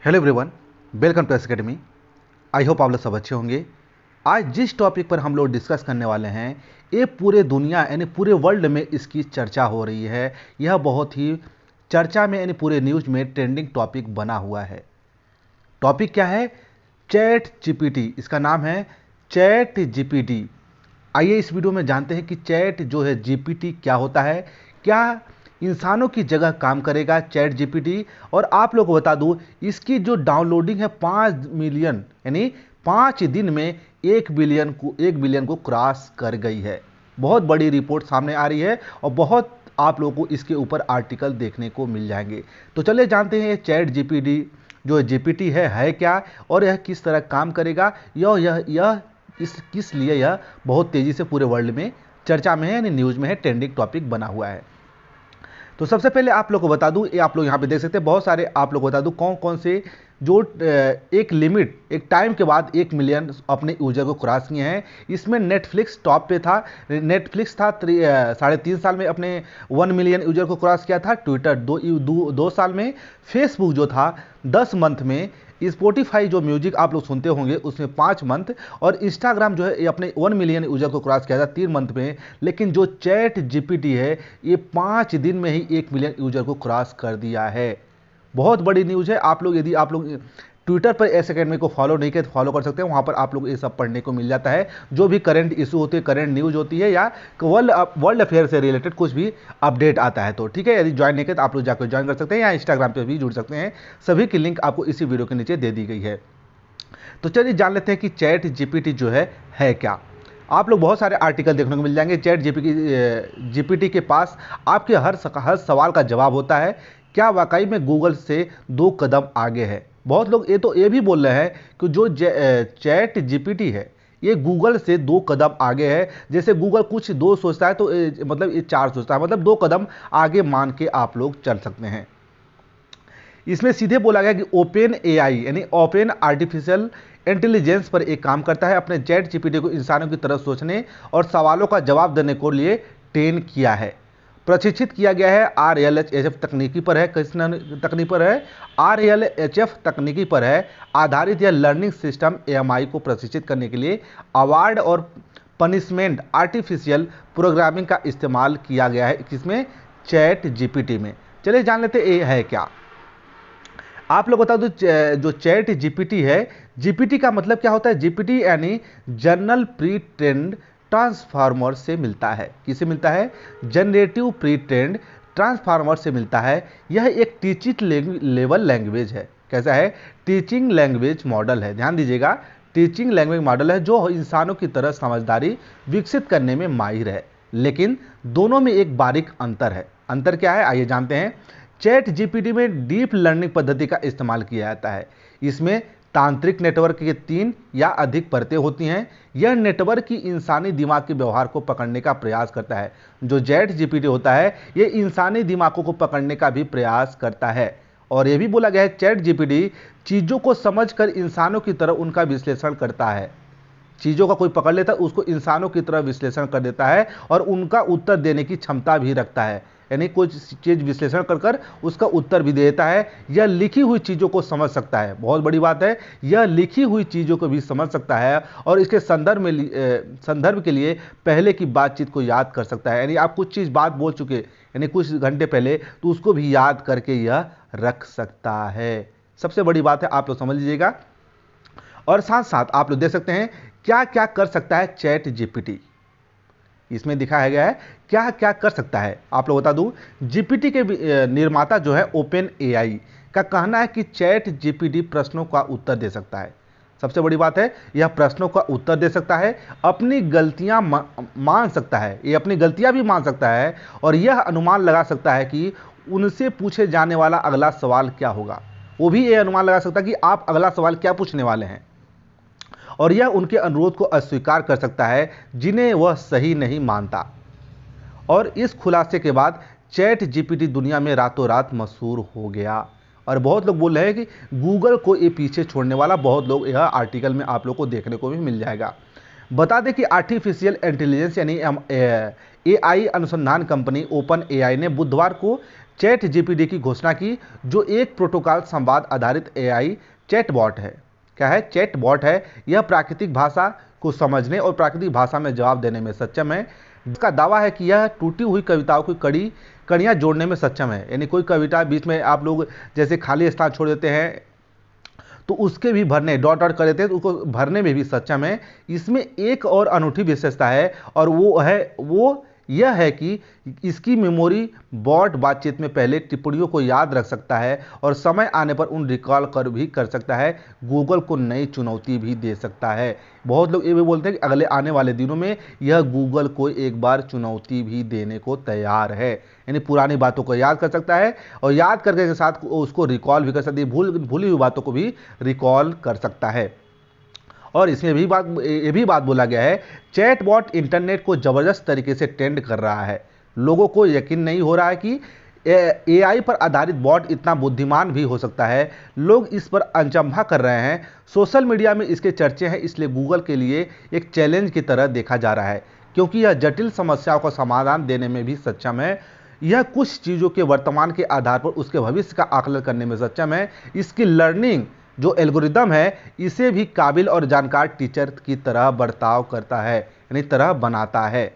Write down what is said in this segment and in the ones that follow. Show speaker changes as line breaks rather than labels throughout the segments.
Hello everyone, welcome to S academy. I hope आप लोग सब अच्छे होंगे। आज जिस टॉपिक पर हम लोग डिस्कस करने वाले हैं, ये पूरे दुनिया यानी पूरे वर्ल्ड में इसकी चर्चा हो रही है। यह बहुत ही चर्चा में यानी पूरे न्यूज़ में ट्रेंडिंग टॉपिक बना हुआ है। टॉपिक क्या है? Chat GPT. इसका नाम है चैट जीपीटी। आइए इस वीडियो में जानते हैं कि चैट जो है जीपीटी क्या होता है, क्या इंसानों की जगह काम करेगा चैट जीपीटी। और आप लोगों को बता दूं, इसकी जो डाउनलोडिंग है 5 मिलियन यानी 5 दिन में 1 बिलियन को क्रॉस कर गई है। बहुत बड़ी रिपोर्ट सामने आ रही है और बहुत आप लोगों को इसके ऊपर आर्टिकल देखने को मिल जाएंगे। तो चलिए जानते हैं ये चैट जीपीटी जो जीपीटी है क्या, और यह किस तरह काम करेगा। यह इस किस लिए यह बहुत तेज़ी से पूरे वर्ल्ड में चर्चा में है यानी न्यूज़ में है, ट्रेंडिंग टॉपिक बना हुआ है। तो सबसे पहले आप लोग को बता दूं, ये आप लोग यहाँ पे देख सकते हैं बहुत सारे, आप लोग को बता दूं कौन कौन से जो एक लिमिट एक टाइम के बाद 1 मिलियन अपने यूजर को क्रॉस किए हैं। इसमें नेटफ्लिक्स टॉप पे था। नेटफ्लिक्स था 3.5 साल में अपने 1 मिलियन यूजर को क्रॉस किया था। ट्विटर 2 साल में। फेसबुक जो था 10 मंथ में। स्पॉटिफाई जो म्यूजिक आप लोग सुनते होंगे उसमें 5 मंथ। और इंस्टाग्राम जो है ये अपने 1 मिलियन यूजर को क्रॉस किया था 3 मंथ में। लेकिन जो चैट जीपीटी है ये 5 दिन में ही 1 मिलियन यूजर को क्रॉस कर दिया है। बहुत बड़ी न्यूज़ है। आप लोग यदि आप लोग ट्विटर पर एस अकेडमी को फॉलो नहीं किया तो फॉलो कर सकते हैं। वहाँ पर आप लोग ये सब पढ़ने को मिल जाता है, जो भी करंट इशू होती है, करंट न्यूज़ होती है या वर्ल्ड अफेयर से रिलेटेड कुछ भी अपडेट आता है। तो ठीक है, यदि ज्वाइन नहीं किया तो आप लोग जाकर ज्वाइन कर सकते हैं या इंस्टाग्राम पर भी जुड़ सकते हैं। सभी की लिंक आपको इसी वीडियो के नीचे दे दी गई है। तो चलिए जान लेते हैं कि चैट जीपीटी जो है क्या। आप लोग बहुत सारे आर्टिकल देखने को मिल जाएंगे। चैट जीपीटी के पास आपके हर सवाल का जवाब होता है। क्या वाकई में गूगल से 2 कदम आगे है? बहुत लोग ये भी बोल रहे हैं कि जो चैट जीपीटी है ये गूगल से 2 कदम आगे है। जैसे गूगल कुछ 2 सोचता है तो मतलब ये 4 सोचता है, मतलब 2 कदम आगे मान के आप लोग चल सकते हैं। इसमें सीधे बोला गया कि ओपन एआई यानी ओपन आर्टिफिशियल इंटेलिजेंस पर एक काम करता है। अपने चैट जीपीटी को इंसानों की तरह सोचने और सवालों का जवाब देने को लिए ट्रेन किया है, प्रशिक्षित किया गया है। RLHF तकनीकी पर है, किस तकनीक पर है? RLHF तकनीकी पर है आधारित यह लर्निंग सिस्टम AMI को प्रशिक्षित करने के लिए अवार्ड और पनिशमेंट आर्टिफिशियल प्रोग्रामिंग का इस्तेमाल किया गया है। किसमें? चैट जीपीटी में। चलिए जान लेते ये है क्या। आप लोग बता दो, जो चैट जीपीटी है, जीपीटी का मतलब क्या होता है? जीपीटी यानी जनरल प्री ट्रेंड ट्रांसफार्मर से मिलता है। किससे मिलता है? जनरेटिव प्री ट्रेंड ट्रांसफार्मर से मिलता है। यह एक टीचिंग लेवल लैंग्वेज है। कैसा है? टीचिंग लैंग्वेज मॉडल है। ध्यान दीजिएगा, टीचिंग लैंग्वेज मॉडल है जो इंसानों की तरह समझदारी विकसित करने में माहिर है। लेकिन दोनों में एक बारीक अंतर है। अंतर क्या है? आइए जानते हैं। चैट जीपीटी में डीप लर्निंग पद्धति का इस्तेमाल किया जाता है। इसमें तांत्रिक नेटवर्क के 3 या अधिक परतें होती हैं। यह नेटवर्क की इंसानी दिमाग के व्यवहार को पकड़ने का प्रयास करता है। जो चैट जीपीटी होता है यह इंसानी दिमागों को पकड़ने का भी प्रयास करता है। और यह भी बोला गया है चैट जीपीटी चीज़ों को समझकर इंसानों की तरह उनका विश्लेषण करता है। चीज़ों का कोई पकड़ लेता है उसको इंसानों की तरह विश्लेषण कर देता है और उनका उत्तर देने की क्षमता भी रखता है। यानी कुछ चीज़ विश्लेषण कर कर उसका उत्तर भी देता है। यह लिखी हुई चीज़ों को समझ सकता है। बहुत बड़ी बात है, यह लिखी हुई चीज़ों को भी समझ सकता है और इसके संदर्भ के लिए पहले की बातचीत को याद कर सकता है। यानी आप कुछ चीज़ बात बोल चुके यानी कुछ घंटे पहले, तो उसको भी याद करके यह रख सकता है। सबसे बड़ी बात है, आप लोग समझ लीजिएगा। और साथ साथ आप लोग देख सकते हैं क्या क्या कर सकता है चैट जीपीटी। इसमें दिखाया गया है क्या क्या कर सकता है। आप लोग बता दूं, जीपीटी के निर्माता जो है ओपन एआई का कहना है कि चैट जीपीटी प्रश्नों का उत्तर दे सकता है। सबसे बड़ी बात है, यह प्रश्नों का उत्तर दे सकता है, अपनी गलतियां मान सकता है, ये अपनी गलतियां भी मान सकता है और यह अनुमान लगा सकता है कि उनसे पूछे जाने वाला अगला सवाल क्या होगा। वो भी ये अनुमान लगा सकता है कि आप अगला सवाल क्या पूछने वाले हैं। और यह उनके अनुरोध को अस्वीकार कर सकता है जिन्हें वह सही नहीं मानता। और इस खुलासे के बाद चैट जीपीटी दुनिया में रातों रात मशहूर हो गया। और बहुत लोग बोल रहे हैं कि गूगल को ये पीछे छोड़ने वाला, बहुत लोग यह आर्टिकल में आप लोग को देखने को भी मिल जाएगा। बता दें कि आर्टिफिशियल इंटेलिजेंस यानी AI अनुसंधान कंपनी ओपन AI ने बुधवार को चैट जीपीटी की घोषणा की, जो एक प्रोटोकॉल संवाद आधारित एआई चैटबॉट है। क्या है? चैटबॉट है। यह प्राकृतिक भाषा को समझने और प्राकृतिक भाषा में जवाब देने में सक्षम है। इसका दावा है कि यह टूटी हुई कविताओं की कड़ियाँ जोड़ने में सक्षम है। यानी कोई कविता बीच में आप लोग जैसे खाली स्थान छोड़ देते हैं तो उसके भी भरने डॉट डॉट कर देते हैं तो उसको भरने में भी सक्षम है। इसमें एक और अनूठी विशेषता है और वो यह है कि इसकी मेमोरी बॉट बातचीत में पहले टिप्पणियों को याद रख सकता है और समय आने पर उन रिकॉल कर सकता है। गूगल को नई चुनौती भी दे सकता है। बहुत लोग ये भी बोलते हैं कि अगले आने वाले दिनों में यह गूगल को एक बार चुनौती भी देने को तैयार है। यानी पुरानी बातों को याद कर सकता है और याद करने के साथ उसको रिकॉल भी कर सकती है, भूली हुई बातों को भी रिकॉल कर सकता है। और इसमें ये भी बात बोला गया है, चैटबॉट इंटरनेट को ज़बरदस्त तरीके से ट्रेंड कर रहा है। लोगों को यकीन नहीं हो रहा है कि एआई पर आधारित बॉट इतना बुद्धिमान भी हो सकता है। लोग इस पर अचंभा कर रहे हैं। सोशल मीडिया में इसके चर्चे हैं, इसलिए गूगल के लिए एक चैलेंज की तरह देखा जा रहा है, क्योंकि यह जटिल समस्याओं का समाधान देने में भी सक्षम है। यह कुछ चीज़ों के वर्तमान के आधार पर उसके भविष्य का आकलन करने में सक्षम है। इसकी लर्निंग जो एल्गोरिदम है इसे भी काबिल और जानकार टीचर की तरह बर्ताव करता है, यानी तरह बनाता है।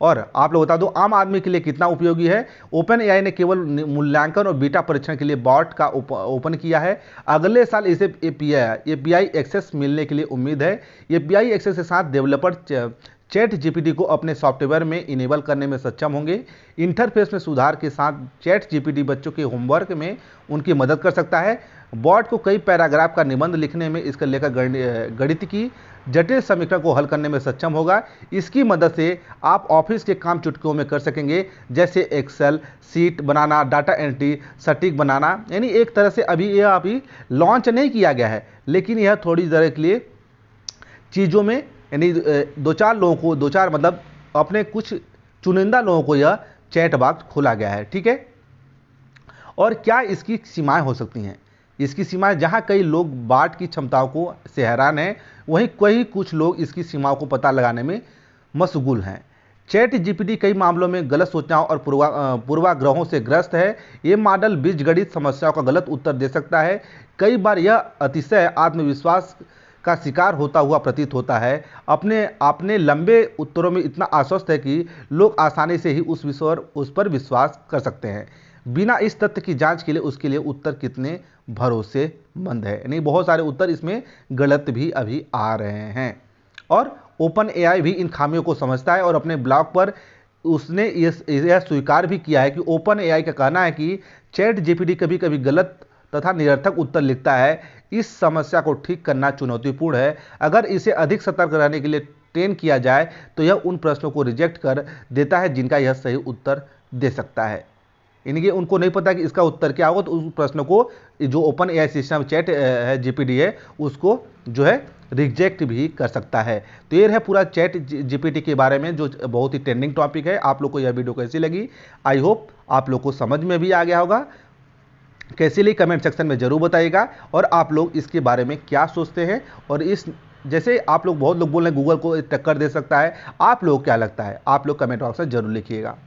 और आप लोग बता दो आम आदमी के लिए कितना उपयोगी है। ओपन एआई ने केवल मूल्यांकन और बीटा परीक्षण के लिए बॉट का ओपन किया है। अगले साल इसे एपीआई एक्सेस मिलने के लिए उम्मीद है। एपीआई एक्सेस के साथ डेवलपर चैट जीपीटी को अपने सॉफ्टवेयर में इनेबल करने में सक्षम होंगे। इंटरफेस में सुधार के साथ चैट जीपीटी बच्चों के होमवर्क में उनकी मदद कर सकता है। बॉट को कई पैराग्राफ का निबंध लिखने में, इसका लेकर गणित की जटिल समीकरण को हल करने में सक्षम होगा। इसकी मदद से आप ऑफिस के काम चुटकियों में कर सकेंगे, जैसे एक्सेल सीट बनाना, डाटा एंट्री, सटीक बनाना। यानी एक तरह से अभी लॉन्च नहीं किया गया है, लेकिन यह थोड़ी देर के लिए चीज़ों में, यानी दो चार मतलब अपने कुछ चुनिंदा लोगों को यह चैट बॉक्स खोला गया है। ठीक है। और क्या इसकी सीमाएं हो सकती हैं? इसकी सीमाएं, जहां कई लोग बॉट की क्षमताओं को से हैरान हैं, वहीं कुछ लोग इसकी सीमाओं को पता लगाने में मशगूल हैं। चैट जीपीटी कई मामलों में गलत सूचनाओं और पूर्वाग्रहों से ग्रस्त है। ये मॉडल बीजगणित समस्याओं का गलत उत्तर दे सकता है। कई बार यह अतिशय आत्मविश्वास का शिकार होता हुआ प्रतीत होता है। अपने लंबे उत्तरों में इतना आश्वस्त है कि लोग आसानी से ही उस पर विश्वास कर सकते हैं, बिना इस तथ्य की जांच के लिए उसके लिए उत्तर कितने भरोसेमंद है। यानी बहुत सारे उत्तर इसमें गलत भी अभी आ रहे हैं। और ओपन एआई भी इन खामियों को समझता है और अपने ब्लॉग पर उसने यह स्वीकार भी किया है कि ओपन एआई का कहना है कि चैट जीपीटी कभी कभी गलत तथा निरर्थक उत्तर लिखता है। इस समस्या को ठीक करना चुनौतीपूर्ण है। अगर इसे अधिक सतर्क रहने के लिए ट्रेन किया जाए तो यह उन प्रश्नों को रिजेक्ट कर देता है जिनका यह सही उत्तर दे सकता है। इनके उनको नहीं पता कि इसका उत्तर क्या होगा, तो उस प्रश्न को जो ओपन एआई सिस्टम चैट है जीपीटी है उसको जो है रिजेक्ट भी कर सकता है। तो ये है पूरा चैट जीपीटी के बारे में जो बहुत ही ट्रेंडिंग टॉपिक है। आप लोग को यह वीडियो कैसी लगी? आई होप आप लोग को समझ में भी आ गया होगा। कैसी लगी कमेंट सेक्शन में जरूर बताइएगा। और आप लोग इसके बारे में क्या सोचते हैं? और इस जैसे आप लोग बहुत लोग बोल रहे हैं गूगल को टक्कर दे सकता है, आप लोग क्या लगता है? आप लोग कमेंट बॉक्स में जरूर लिखिएगा।